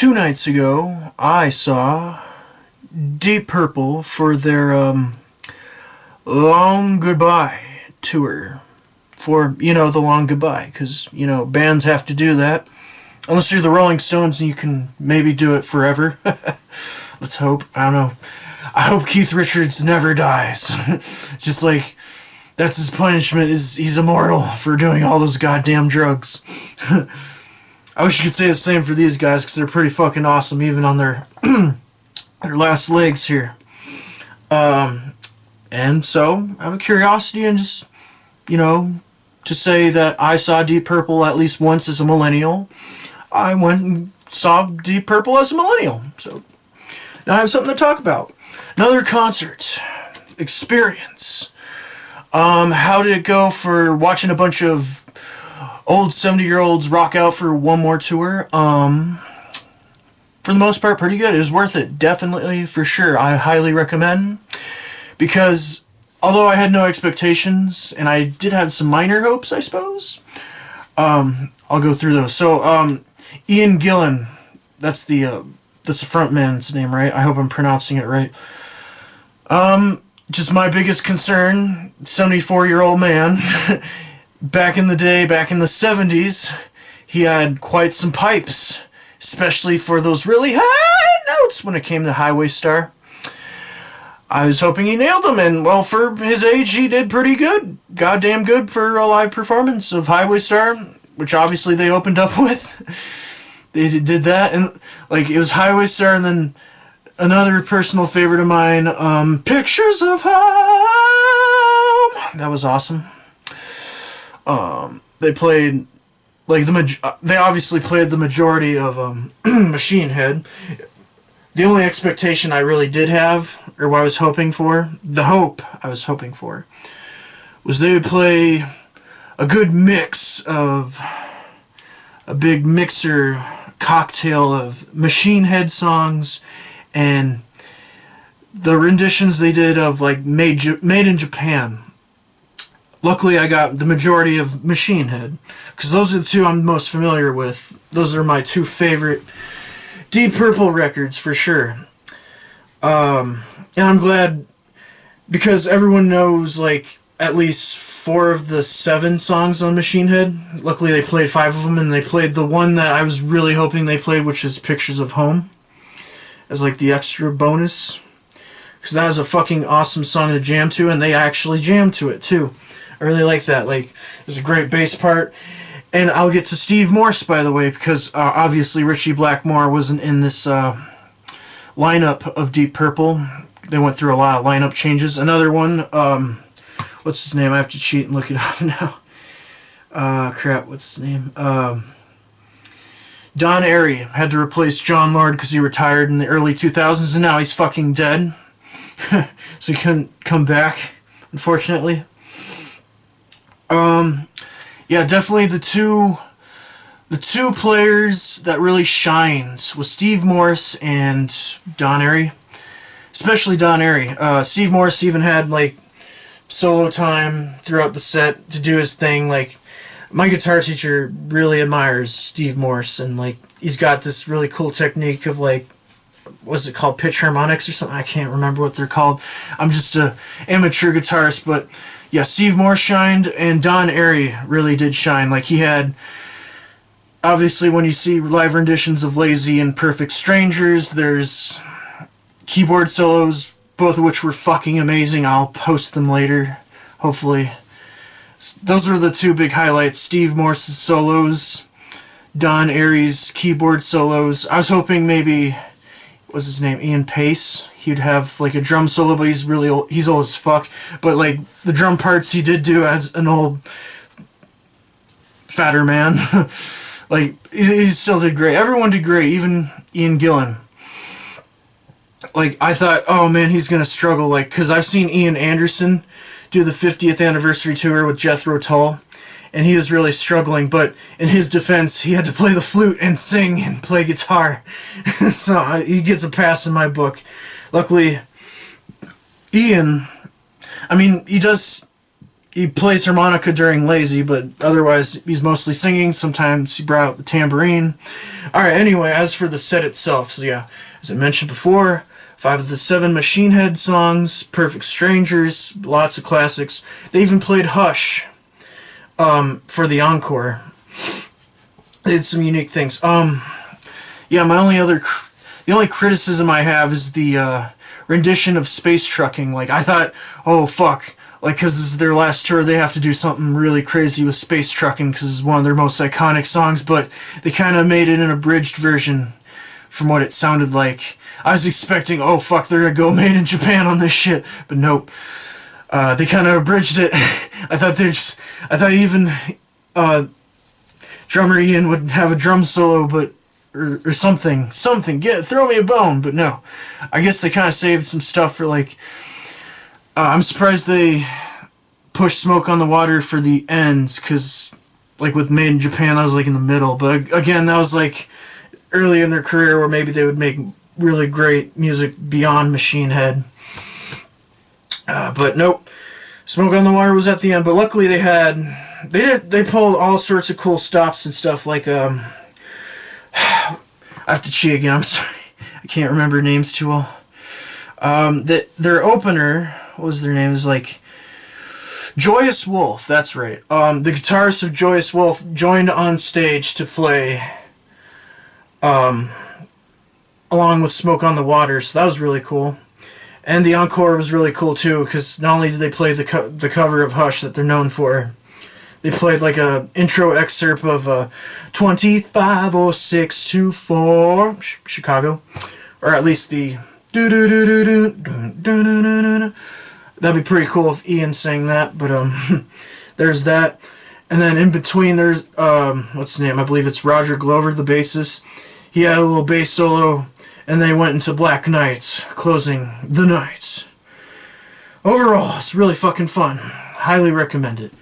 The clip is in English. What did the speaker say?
2 nights ago, I saw Deep Purple for their Long Goodbye tour. For, the long goodbye, because, bands have to do that. Unless you're the Rolling Stones and you can maybe do it forever. Let's hope. I don't know. I hope Keith Richards never dies. Just like, that's his punishment, is he's immortal for doing all those goddamn drugs. I wish you could say the same for these guys, because they're pretty fucking awesome, even on their their last legs here. And so, out of curiosity and just, to say that I saw Deep Purple at least once as a millennial, I went and saw Deep Purple as a millennial. So, now I have something to talk about. Another concert experience. How did it go for watching a bunch of old 70-year-olds rock out for one more tour? For the most part, pretty good. It was worth it. Definitely, for sure. I highly recommend. Because although I had no expectations, and I did have some minor hopes, I suppose, I'll go through those. So, Ian Gillan, that's the frontman's name, right? I hope I'm pronouncing it right. Just my biggest concern, 74-year-old man, back in the day, back in the 70s, he had quite some pipes, especially for those really high notes when it came to Highway Star. I was hoping he nailed them, and, well, for his age, he did pretty good. Goddamn good for a live performance of Highway Star, which obviously they opened up with. They did that, and, it was Highway Star, and then another personal favorite of mine, Pictures of Home. That was awesome. They played, they obviously played the majority of, Machine Head. The only expectation I really did have, or what I was hoping for, was they would play a good mix of a big mixer cocktail of Machine Head songs and the renditions they did of made in Japan. Luckily, I got the majority of Machine Head, because those are the two I'm most familiar with. Those are my two favorite Deep Purple records, for sure. And I'm glad, because everyone knows, at least 4 of the 7 songs on Machine Head. Luckily, they played 5 of them, and they played the one that I was really hoping they played, which is Pictures of Home, as, the extra bonus. Because that is a fucking awesome song to jam to, and they actually jammed to it, too. I really like that. There's a great bass part. And I'll get to Steve Morse, by the way, because obviously Ritchie Blackmore wasn't in this lineup of Deep Purple. They went through a lot of lineup changes. Another one, what's his name? I have to cheat and look it up now. What's his name? Don Airey had to replace John Lord because he retired in the early 2000s, and now he's fucking dead. So he couldn't come back, unfortunately. Yeah, definitely the two players that really shined was Steve Morse and Don Airey. Especially Don Airey. Steve Morse even had, solo time throughout the set to do his thing. My guitar teacher really admires Steve Morse, and, he's got this really cool technique of, what's it called, pitch harmonics or something? I can't remember what they're called. I'm just a amateur guitarist, but yeah, Steve Morse shined, and Don Airey really did shine. He had, obviously, when you see live renditions of Lazy and Perfect Strangers, there's keyboard solos, both of which were fucking amazing. I'll post them later, hopefully. Those were the 2 big highlights. Steve Morse's solos, Don Airey's keyboard solos. I was hoping maybe, what's his name, Ian Pace, he'd have a drum solo, but he's really old. He's old as fuck. But the drum parts he did do as an old fatter man. He still did great. Everyone did great, even Ian Gillan. I thought, oh man, he's gonna struggle, because I've seen Ian Anderson do the 50th anniversary tour with Jethro Tull, and he was really struggling, but in his defense, he had to play the flute and sing and play guitar. So he gets a pass in my book. Luckily, Ian, he does he plays harmonica during Lazy, but otherwise he's mostly singing. Sometimes he brought out the tambourine. Alright, anyway, as for the set itself, so yeah, as I mentioned before, 5 of the 7 Machine Head songs, Perfect Strangers, lots of classics. They even played Hush for the encore. They did some unique things. Yeah, the only criticism I have is the rendition of Space Trucking. Like, I thought, oh fuck, like, because this is their last tour, they have to do something really crazy with Space Trucking because it's one of their most iconic songs, but they kind of made it an abridged version from what it sounded like. I was expecting, oh fuck, they're gonna go Made in Japan on this shit, but nope. They kind of abridged it. I thought even drummer Ian would have a drum solo, but or something, throw me a bone, but no. I guess they kind of saved some stuff for like. I'm surprised they pushed Smoke on the Water for the ends, because like with Made in Japan, I was like in the middle. But again, that was like early in their career where maybe they would make really great music beyond Machine Head. But nope, Smoke on the Water was at the end. But luckily they pulled all sorts of cool stops and stuff like I have to cheat again. I'm sorry, I can't remember names too well. Their opener, what was their name? Is like Joyous Wolf. That's right. The guitarist of Joyous Wolf joined on stage to play, along with Smoke on the Water. So that was really cool. And the encore was really cool too, because not only did they play the cover of Hush that they're known for, they played like a intro excerpt of 250624 Chicago, or at least the that'd be pretty cool if Ian sang that. But there's that, and then in between there's what's his name? I believe it's Roger Glover, the bassist. He had a little bass solo, and they went into Black Knight, closing the night. Overall, it's really fucking fun. Highly recommend it.